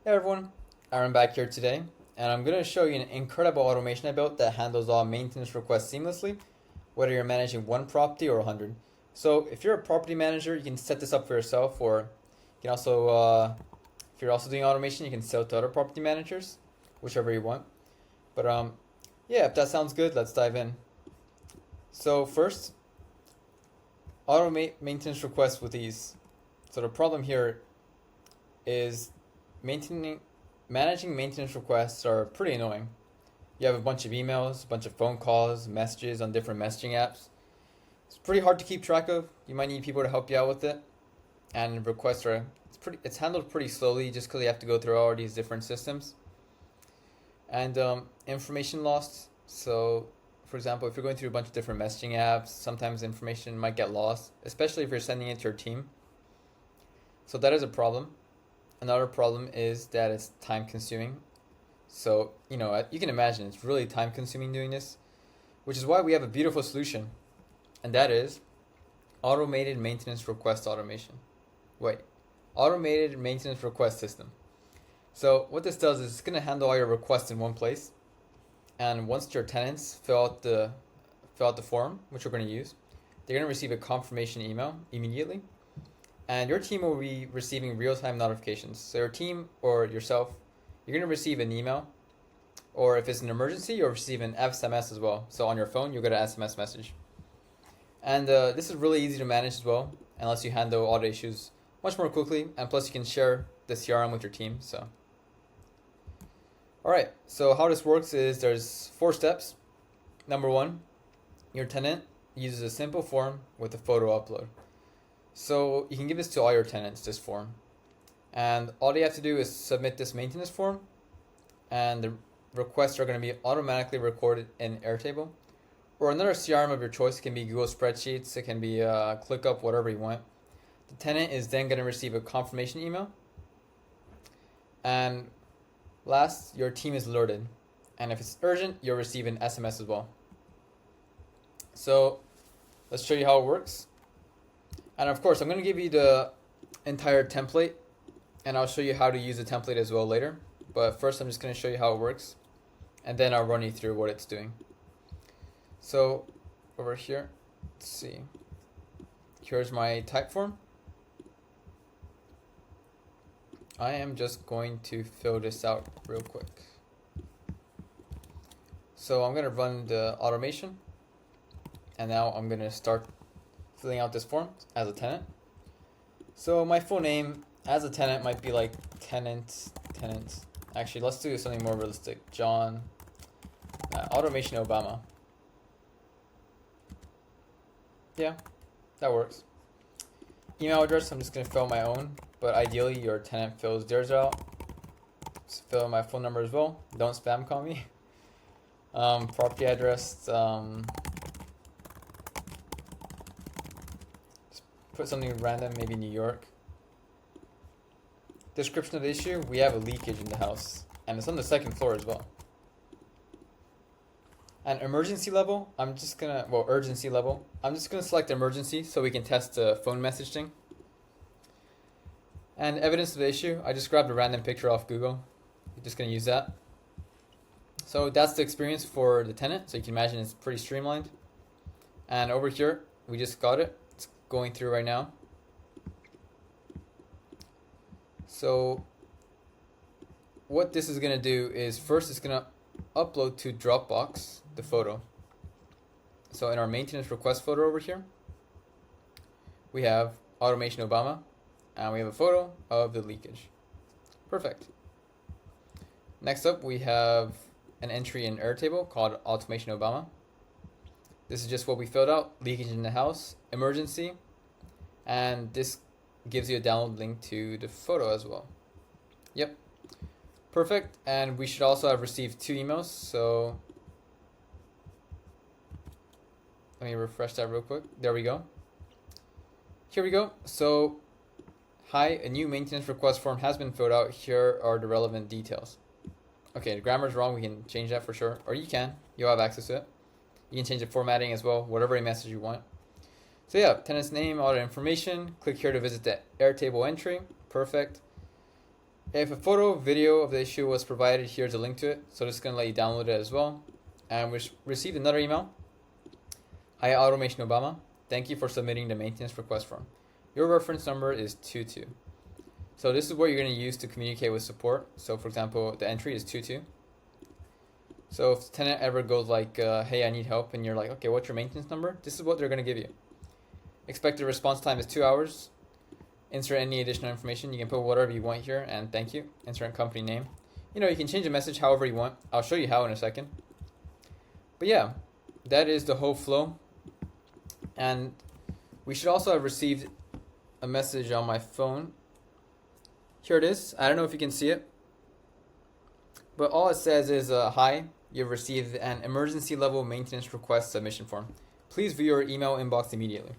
Hey everyone, Aran back here today, and I'm going to show you an incredible automation I built that handles all maintenance requests seamlessly, whether you're managing one property or 100. So if you're a property manager, you can set this up for yourself, or you can also, if you're also doing automation, you can sell to other property managers, whichever you want. But yeah, if that sounds good, let's dive in. So first, automate maintenance requests with ease. So the problem here is maintaining managing maintenance requests are pretty annoying. You have a bunch of emails, a bunch of phone calls, messages on different messaging apps. It's pretty hard to keep track of. You might need people to help you out with it. And requests are it's handled pretty slowly just because you have to go through all these different systems. And information lost. So for example, if you're going through a bunch of different messaging apps, sometimes information might get lost, especially if you're sending it to your team. So that is a problem. Another problem is that it's time consuming. So, you can imagine it's really time consuming doing this, which is why we have a beautiful solution, and that is automated maintenance request automation. Automated maintenance request system. So what this does is it's going to handle all your requests in one place, and once your tenants fill out the form, which we're going to use, they're going to receive a confirmation email immediately. And your team will be receiving real-time notifications. So your team or yourself, you're going to receive an email, or if it's an emergency, you'll receive an SMS as well. So on your phone, you'll get an SMS message. And this is really easy to manage as well, unless you handle all the issues much more quickly. And plus, you can share the CRM with your team. So, all right. So how this works is there's 4 steps. Number 1, your tenant uses a simple form with a photo upload. So you can give this to all your tenants, this form. And all they have to do is submit this maintenance form, and the requests are going to be automatically recorded in Airtable. Or another CRM of your choice. It can be Google Spreadsheets, it can be ClickUp, whatever you want. The tenant is then going to receive a confirmation email. And last, your team is alerted. And if it's urgent, you'll receive an SMS as well. So let's show you how it works. And of course, I'm going to give you the entire template, and I'll show you how to use the template as well later. But first, I'm just going to show you how it works, and then I'll run you through what it's doing. So over here, let's see. Here's my Typeform. I am just going to fill this out real quick. So I'm going to run the automation, and now I'm going to start filling out this form as a tenant. So my full name as a tenant might be like tenant. Actually, let's do something more realistic. John, automation Obama. Yeah, that works. Email address, I'm just going to fill my own, but ideally your tenant fills theirs out. Just fill my phone number as well. Don't spam call me. Property address, put something random, maybe New York. Description of the issue, we have a leakage in the house, and it's on the 2nd floor as well. And emergency level, urgency level, I'm just gonna select emergency so we can test the phone message thing. And evidence of the issue, I just grabbed a random picture off Google. We're just gonna use that. So that's the experience for the tenant, so you can imagine it's pretty streamlined. And over here, we just got it. It's going through right now. So what this is going to do is first it's going to upload to Dropbox the photo. So in our maintenance request photo over here, we have automation Obama, and we have a photo of the leakage. Perfect. Next up, we have an entry in Airtable called automation Obama. This is just what we filled out: leakage in the house, emergency, and this gives you a download link to the photo as well. Yep. Perfect. And we should also have received 2 emails. So let me refresh that real quick. There we go. Here we go. So, hi, a new maintenance request form has been filled out. Here are the relevant details. Okay, the grammar is wrong. We can change that for sure. Or you can. You'll have access to it. You can change the formatting as well, whatever message you want. So yeah, tenant's name, all the information. Click here to visit the Airtable entry. Perfect. If a photo, video of the issue was provided, here's a link to it. So this is going to let you download it as well. And we received another email. Hi, Automation Obama. Thank you for submitting the maintenance request form. Your reference number is 22. So this is what you're going to use to communicate with support. So for example, the entry is 22. So if the tenant ever goes like, hey, I need help, and you're like, okay, what's your maintenance number? This is what they're going to give you. Expected response time is 2 hours. Insert any additional information. You can put whatever you want here, and thank you. Insert company name. You can change the message however you want. I'll show you how in a second. But yeah, that is the whole flow. And we should also have received a message on my phone. Here it is. I don't know if you can see it, but all it says is, hi, you've received an emergency level maintenance request submission form. Please view your email inbox immediately.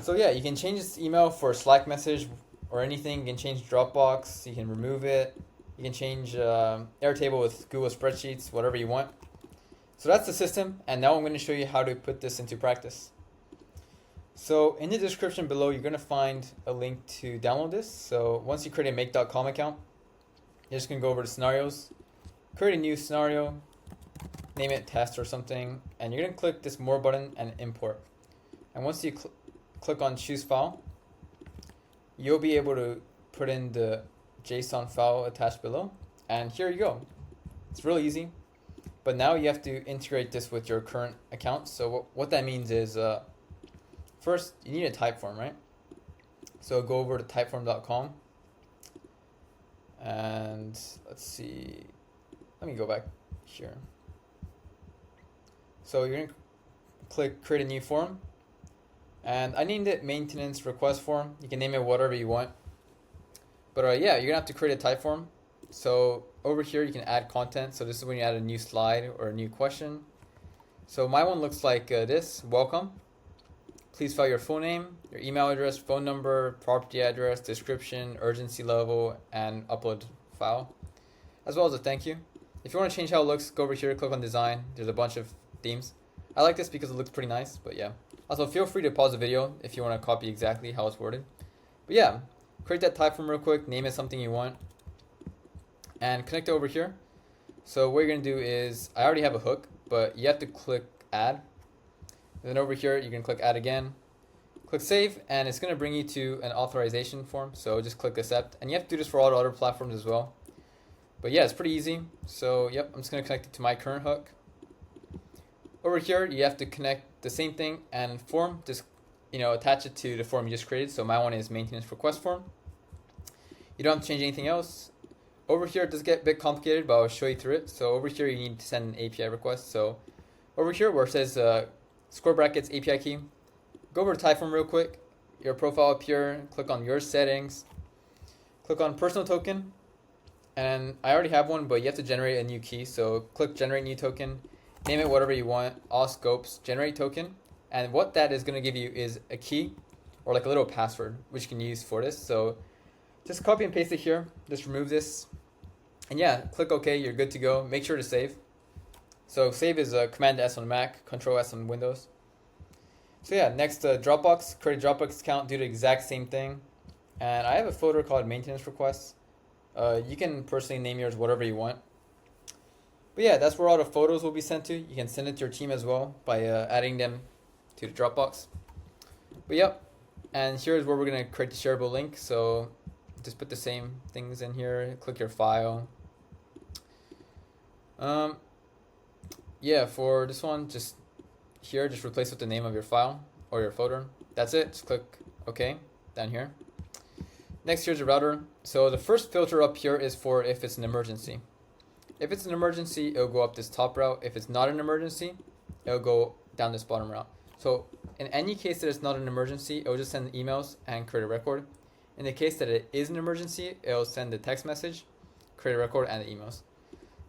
So yeah, you can change this email for Slack message or anything. You can change Dropbox, you can remove it, you can change Airtable with Google Spreadsheets, whatever you want. So that's the system, and now I'm going to show you how to put this into practice. So in the description below, you're going to find a link to download this. So once you create a make.com account, you're just going to go over to scenarios, create a new scenario, name it test or something, and you're going to click this more button and import. And once you click on choose file, you'll be able to put in the JSON file attached below, and here you go. It's really easy, but now you have to integrate this with your current account. So what that means is, first you need a Typeform, right? So go over to typeform.com, and let's see, let me go back here. So you're gonna click create a new form, and I named it maintenance request form. You can name it whatever you want, but yeah, you're gonna have to create a Typeform. So over here you can add content. So this is when you add a new slide or a new question. So my one looks like this: welcome. Please fill your full name, your email address, phone number, property address, description, urgency level, and upload file, as well as a thank you. If you want to change how it looks, go over here, click on design. There's a bunch of themes. I like this because it looks pretty nice, but yeah. Also, feel free to pause the video if you want to copy exactly how it's worded. But yeah, create that Typeform real quick, name it something you want, and connect it over here. So what you're going to do is, I already have a hook, but you have to click add. And then over here, you can click add again, click save, and it's going to bring you to an authorization form. So just click accept, and you have to do this for all the other platforms as well. But yeah, it's pretty easy. So yep, I'm just going to connect it to my current hook. Over here, you have to connect the same thing and form, just attach it to the form you just created. So my one is maintenance request form. You don't have to change anything else. Over here, it does get a bit complicated, but I'll show you through it. So over here, you need to send an API request. So over here where it says square brackets API key, go over to Typeform real quick, your profile up here, click on your settings, click on personal token, and I already have one, but you have to generate a new key. So click generate new token, name it whatever you want, all scopes, generate token, and what that is going to give you is a key or like a little password which you can use for this. So just copy and paste it here, just remove this, and yeah, click OK, you're good to go. Make sure to save. So save is Command S on Mac, Control S on Windows. So yeah, next Dropbox, create a Dropbox account, do the exact same thing. And I have a folder called maintenance requests. You can personally name yours whatever you want. But yeah, that's where all the photos will be sent to. You can send it to your team as well by adding them to the Dropbox. But yep, and here's where we're going to create the shareable link. So just put the same things in here, click your file. Yeah, for this one, just here, just replace with the name of your file or your folder. That's it. Just click OK down here. Next, here's the router. So the first filter up here is for if it's an emergency. If it's an emergency, it'll go up this top route. If it's not an emergency, it'll go down this bottom route. So in any case that it's not an emergency, it'll just send emails and create a record. In the case that it is an emergency, it'll send the text message, create a record, and the emails.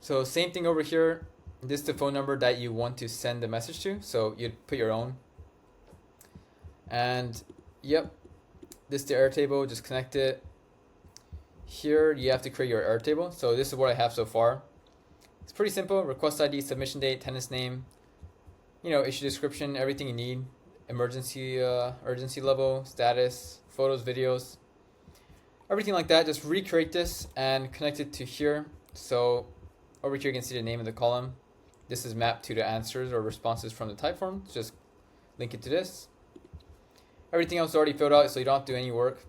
So same thing over here. This is the phone number that you want to send the message to. So you'd put your own. And yep, this is the Airtable. Just connect it. Here you have to create your Airtable. So this is what I have so far. It's pretty simple. Request ID, submission date, tenant's name, issue description, everything you need. Emergency, urgency level, status, photos, videos. everything like that. Just recreate this and connect it to here. So over here you can see the name of the column. This is mapped to the answers or responses from the Typeform. Just link it to this. Everything else is already filled out, so you don't have to do any work.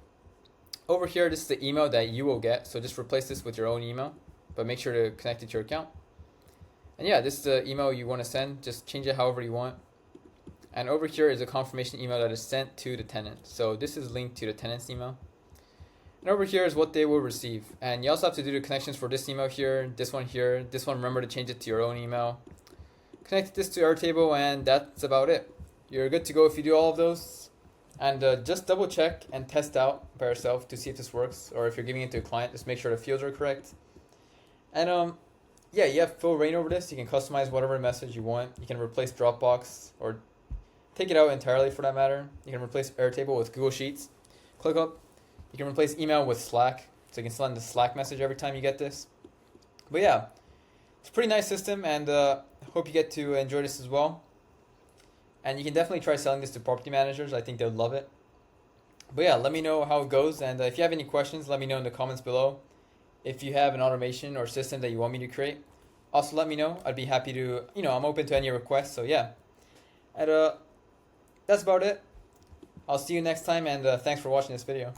Over here, this is the email that you will get. So just replace this with your own email, but make sure to connect it to your account. And yeah, this is the email you want to send. Just change it however you want. And over here is a confirmation email that is sent to the tenant. So this is linked to the tenant's email. And over here is what they will receive. And you also have to do the connections for this email here, this one here, this one. Remember to change it to your own email. Connect this to Airtable, and that's about it. You're good to go if you do all of those. And just double check and test out by yourself to see if this works, or if you're giving it to a client, just make sure the fields are correct. And yeah, you have full reign over this. You can customize whatever message you want. You can replace Dropbox or take it out entirely for that matter. You can replace Airtable with Google Sheets. Click up. You can replace email with Slack, so you can send the Slack message every time you get this. But yeah, it's a pretty nice system, and hope you get to enjoy this as well. And you can definitely try selling this to property managers. I think they'll love it. But yeah, let me know how it goes, and if you have any questions, let me know in the comments below. If you have an automation or system that you want me to create, also let me know. I'd be happy to, I'm open to any requests, so yeah. And that's about it. I'll see you next time, and thanks for watching this video.